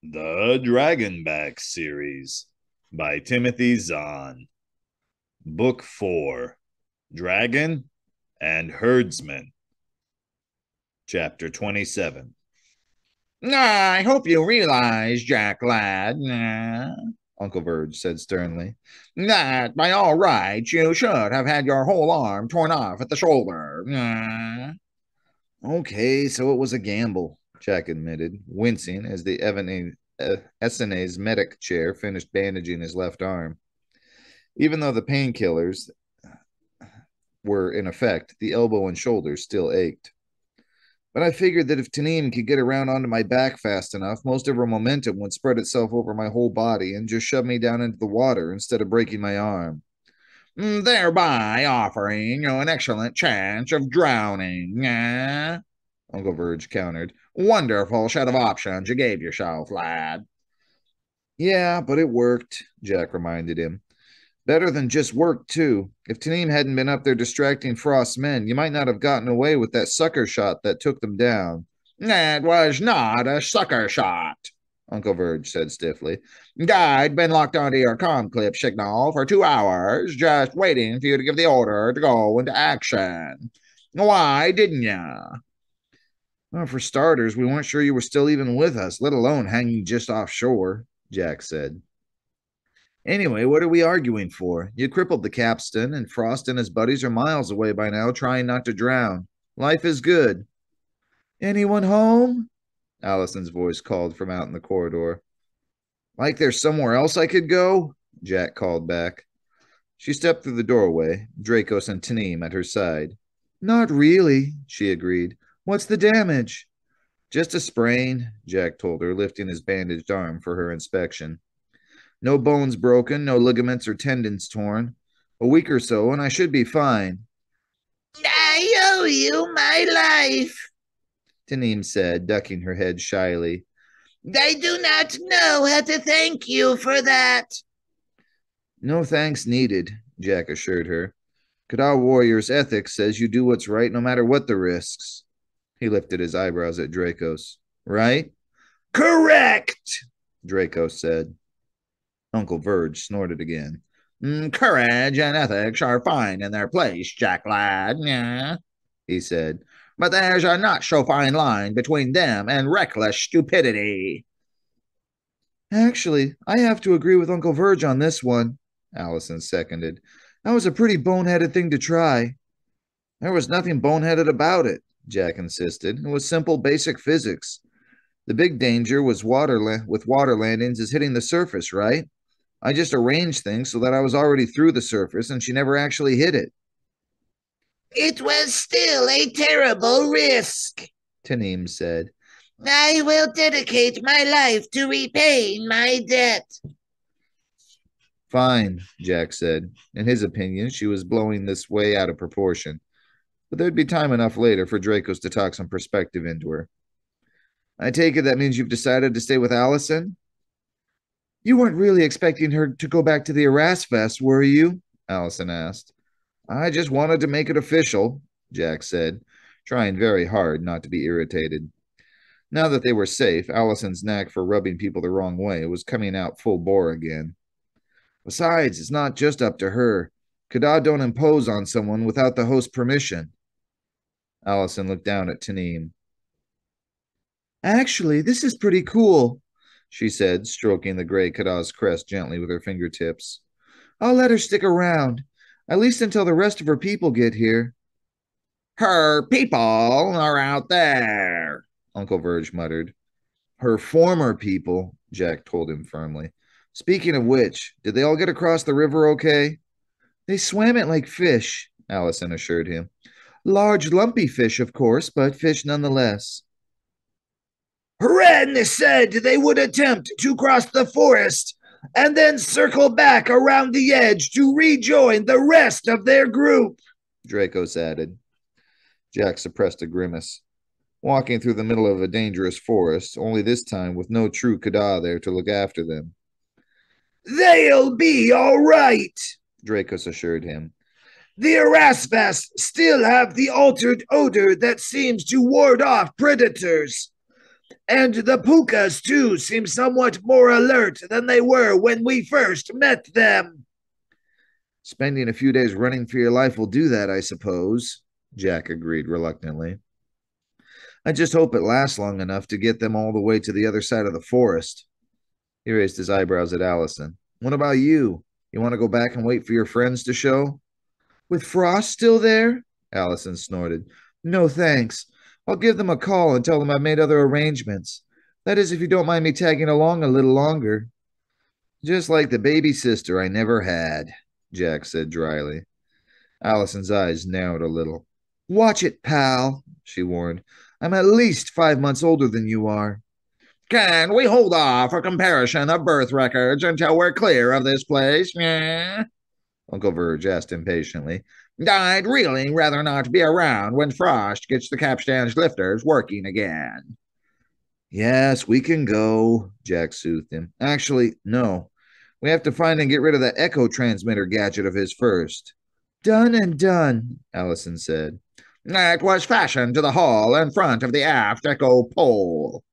The Dragonback Series by Timothy Zahn. Book 4, Dragon and Herdsman. Chapter 27. I hope you realize, Jack lad, Uncle Verge said sternly, that by all rights you should have had your whole arm torn off at the shoulder. Okay, so it was a gamble, Jack admitted, wincing as the Essenes medic chair finished bandaging his left arm. Even though the painkillers were in effect, the elbow and shoulder still ached. But I figured that if Tanim could get around onto my back fast enough, most of her momentum would spread itself over my whole body and just shove me down into the water instead of breaking my arm. Thereby offering you an excellent chance of drowning. Uncle Verge countered. Wonderful set of options you gave yourself, lad. Yeah, but it worked, Jack reminded him. Better than just work, too. If Tanim hadn't been up there distracting Frost's men, you might not have gotten away with that sucker shot that took them down. It was not a sucker shot, Uncle Verge said stiffly. I'd been locked onto your comm clip signal for 2 hours, just waiting for you to give the order to go into action. Why didn't you? Well, for starters, we weren't sure you were still even with us, let alone hanging just offshore, Jack said. Anyway, what are we arguing for? You crippled the capstan, and Frost and his buddies are miles away by now, trying not to drown. Life is good. Anyone home? Allison's voice called from out in the corridor. Like there's somewhere else I could go? Jack called back. She stepped through the doorway, Dracos and Tanim at her side. Not really, she agreed. What's the damage? Just a sprain, Jack told her, lifting his bandaged arm for her inspection. No bones broken, no ligaments or tendons torn. A week or so, and I should be fine. I owe you my life, Tanim said, ducking her head shyly. I do not know how to thank you for that. No thanks needed, Jack assured her. Kadar Warrior's ethics says you do what's right no matter what the risks. He lifted his eyebrows at Dracos. Right? Correct, Dracos said. Uncle Verge snorted again. Courage and ethics are fine in their place, Jack lad, he said. But there's a not so fine line between them and reckless stupidity. Actually, I have to agree with Uncle Verge on this one, Allison seconded. That was a pretty boneheaded thing to try. There was nothing boneheaded about it, Jack insisted. It was simple, basic physics. The big danger was with water landings is hitting the surface, right? I just arranged things so that I was already through the surface and she never actually hit it. It was still a terrible risk, Tanim said. I will dedicate my life to repaying my debt. Fine, Jack said. In his opinion, she was blowing this way out of proportion. But there'd be time enough later for Dracos to talk some perspective into her. I take it that means you've decided to stay with Allison? You weren't really expecting her to go back to the Erasfest, were you? Allison asked. I just wanted to make it official, Jack said, trying very hard not to be irritated. Now that they were safe, Allison's knack for rubbing people the wrong way was coming out full bore again. Besides, it's not just up to her. Kadar don't impose on someone without the host's permission. Allison looked down at Tanim. Actually, this is pretty cool, she said, stroking the gray Kadar's crest gently with her fingertips. I'll let her stick around, at least until the rest of her people get here. Her people are out there, Uncle Verge muttered. Her former people, Jack told him firmly. Speaking of which, did they all get across the river okay? They swam it like fish, Allison assured him. Large, lumpy fish, of course, but fish nonetheless. Ren said they would attempt to cross the forest and then circle back around the edge to rejoin the rest of their group, Dracos added. Jack suppressed a grimace. Walking through the middle of a dangerous forest, only this time with no true Kadar there to look after them. They'll be all right, Dracos assured him. The Erasfast still have the altered odor that seems to ward off predators. And the Pukas, too, seem somewhat more alert than they were when we first met them. Spending a few days running for your life will do that, I suppose, Jack agreed reluctantly. I just hope it lasts long enough to get them all the way to the other side of the forest. He raised his eyebrows at Allison. What about you? You want to go back and wait for your friends to show? With Frost still there? Allison snorted. No thanks. I'll give them a call and tell them I've made other arrangements. That is, if you don't mind me tagging along a little longer. Just like the baby sister I never had, Jack said dryly. Allison's eyes narrowed a little. Watch it, pal, she warned. I'm at least 5 months older than you are. Can we hold off a comparison of birth records until we're clear of this place? Yeah? Uncle Verge asked impatiently. I'd really rather not be around when Frost gets the capstan's lifters working again. Yes, we can go, Jack soothed him. Actually, no. We have to find and get rid of that echo transmitter gadget of his first. Done and done, Allison said. It was fastened to the hull in front of the aft echo pole,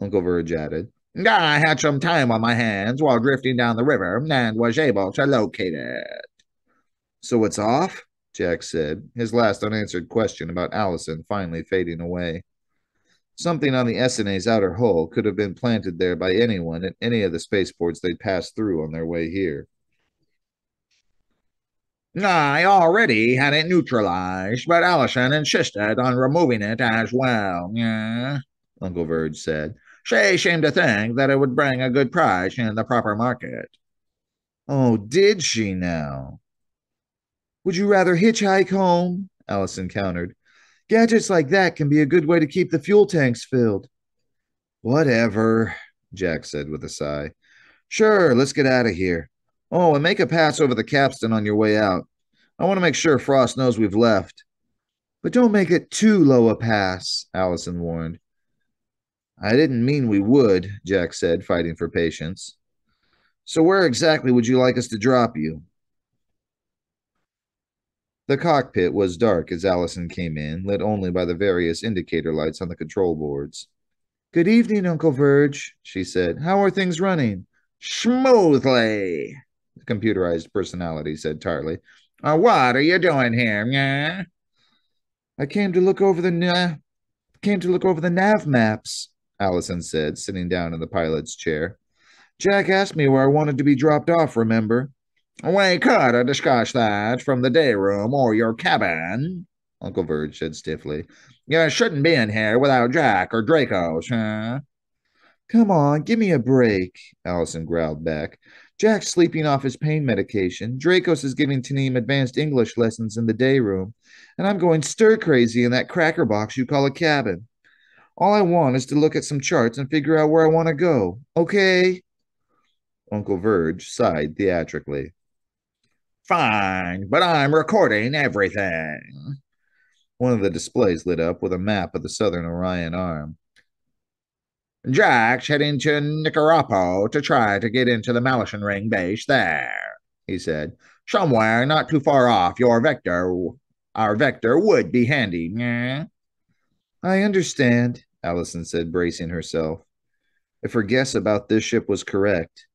Uncle Verge added. I had some time on my hands while drifting down the river and was able to locate it. So it's off? Jack said, his last unanswered question about Allison finally fading away. Something on the SNA's outer hull could have been planted there by anyone at any of the spaceports they'd passed through on their way here. I already had it neutralized, but Allison insisted on removing it as well, yeah? Uncle Verge said. She seemed to think that it would bring a good price in the proper market. Oh, did she now? Would you rather hitchhike home? Allison countered. Gadgets like that can be a good way to keep the fuel tanks filled. Whatever, Jack said with a sigh. Sure, let's get out of here. Oh, and make a pass over the capstan on your way out. I want to make sure Frost knows we've left. But don't make it too low a pass, Allison warned. I didn't mean we would, Jack said, fighting for patience. So where exactly would you like us to drop you? The cockpit was dark as Allison came in, lit only by the various indicator lights on the control boards. Good evening, Uncle Verge, she said. How are things running? Smoothly, the computerized personality said tartly. What are you doing here, yeah? I came to look over the nav maps, Allison said, sitting down in the pilot's chair. Jack asked me where I wanted to be dropped off, remember? We could discuss that from the day room or your cabin, Uncle Verge said stiffly. You shouldn't be in here without Jack or Dracos, huh? Come on, give me a break, Allison growled back. Jack's sleeping off his pain medication. Dracos is giving Taneem advanced English lessons in the day room, and I'm going stir-crazy in that cracker box you call a cabin. All I want is to look at some charts and figure out where I want to go, okay? Uncle Verge sighed theatrically. Fine, but I'm recording everything. One of the displays lit up with a map of the southern Orion Arm. Jack's heading to Nicarapo to try to get into the Malison Ring base there, he said. Somewhere not too far off your vector. Our vector would be handy, yeah? I understand, Allison said, bracing herself. If her guess about this ship was correct.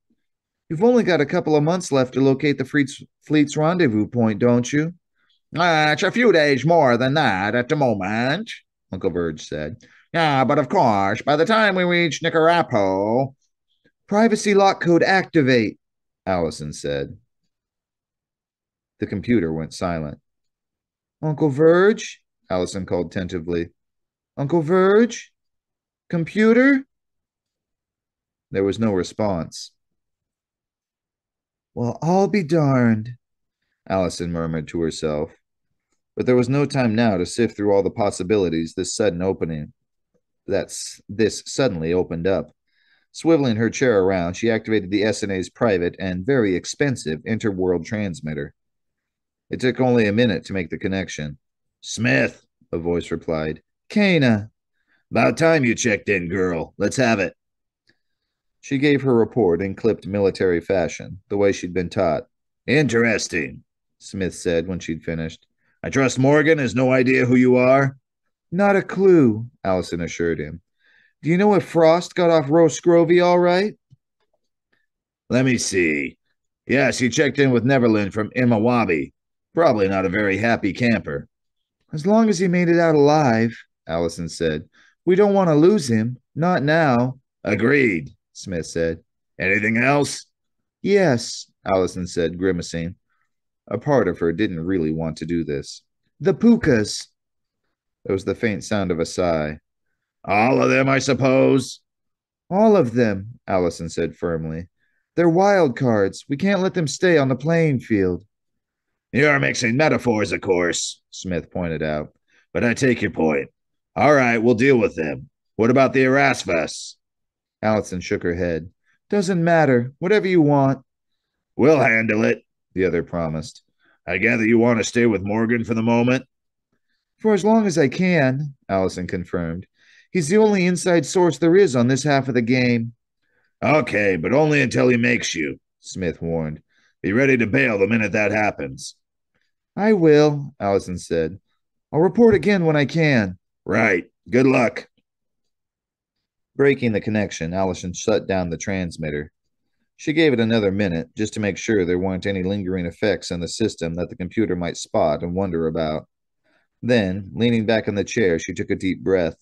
You've only got a couple of months left to locate the fleet's rendezvous point, don't you? It's a few days more than that at the moment, Uncle Verge said. Yeah, but of course, by the time we reach Nicarapo... Privacy lock code activate, Allison said. The computer went silent. Uncle Verge? Allison called tentatively. Uncle Verge? Computer? There was no response. Well, I'll be darned, Allison murmured to herself. But there was no time now to sift through all the possibilities this suddenly opened up. Swiveling her chair around, she activated the SNA's private and very expensive interworld transmitter. It took only a minute to make the connection. Smith, a voice replied. Kana. About time you checked in, girl. Let's have it. She gave her report in clipped military fashion, the way she'd been taught. Interesting, Smith said when she'd finished. I trust Morgan has no idea who you are? Not a clue, Allison assured him. Do you know if Frost got off Roscrovy all right? Let me see. Yes, he checked in with Neverland from Imawabi. Probably not a very happy camper. As long as he made it out alive, Allison said. We don't want to lose him. Not now. Agreed, Smith said. Anything else? Yes, Allison said, grimacing. A part of her didn't really want to do this. The Pukas. There was the faint sound of a sigh. All of them, I suppose? All of them, Allison said firmly. They're wild cards. We can't let them stay on the playing field. You're mixing metaphors, of course, Smith pointed out. But I take your point. All right, we'll deal with them. What about the Erasmus? Allison shook her head. Doesn't matter. Whatever you want. We'll handle it, the other promised. I gather you want to stay with Morgan for the moment? For as long as I can, Allison confirmed. He's the only inside source there is on this half of the game. Okay, but only until he makes you, Smith warned. Be ready to bail the minute that happens. I will, Allison said. I'll report again when I can. Right. Good luck. Breaking the connection, Allison shut down the transmitter. She gave it another minute, just to make sure there weren't any lingering effects in the system that the computer might spot and wonder about. Then, leaning back in the chair, she took a deep breath.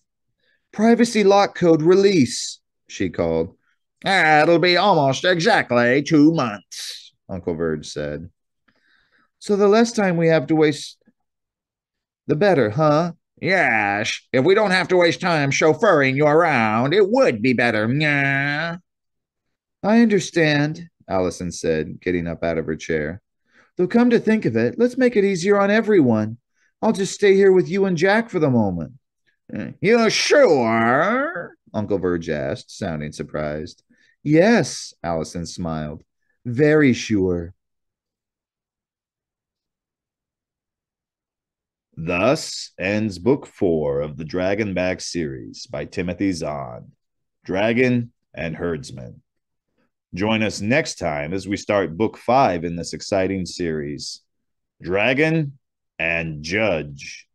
Privacy lock code release, she called. It'll be almost exactly 2 months, Uncle Verge said. So the less time we have to waste, the better, huh? Yes, if we don't have to waste time chauffeuring you around, it would be better. Yeah. I understand, Allison said, getting up out of her chair. Though come to think of it, let's make it easier on everyone. I'll just stay here with you and Jack for the moment. You sure? Uncle Verge asked, sounding surprised. Yes, Allison smiled. Very sure. Thus ends Book 4 of the Dragonback series by Timothy Zahn, Dragon and Herdsman. Join us next time as we start Book 5 in this exciting series, Dragon and Judge.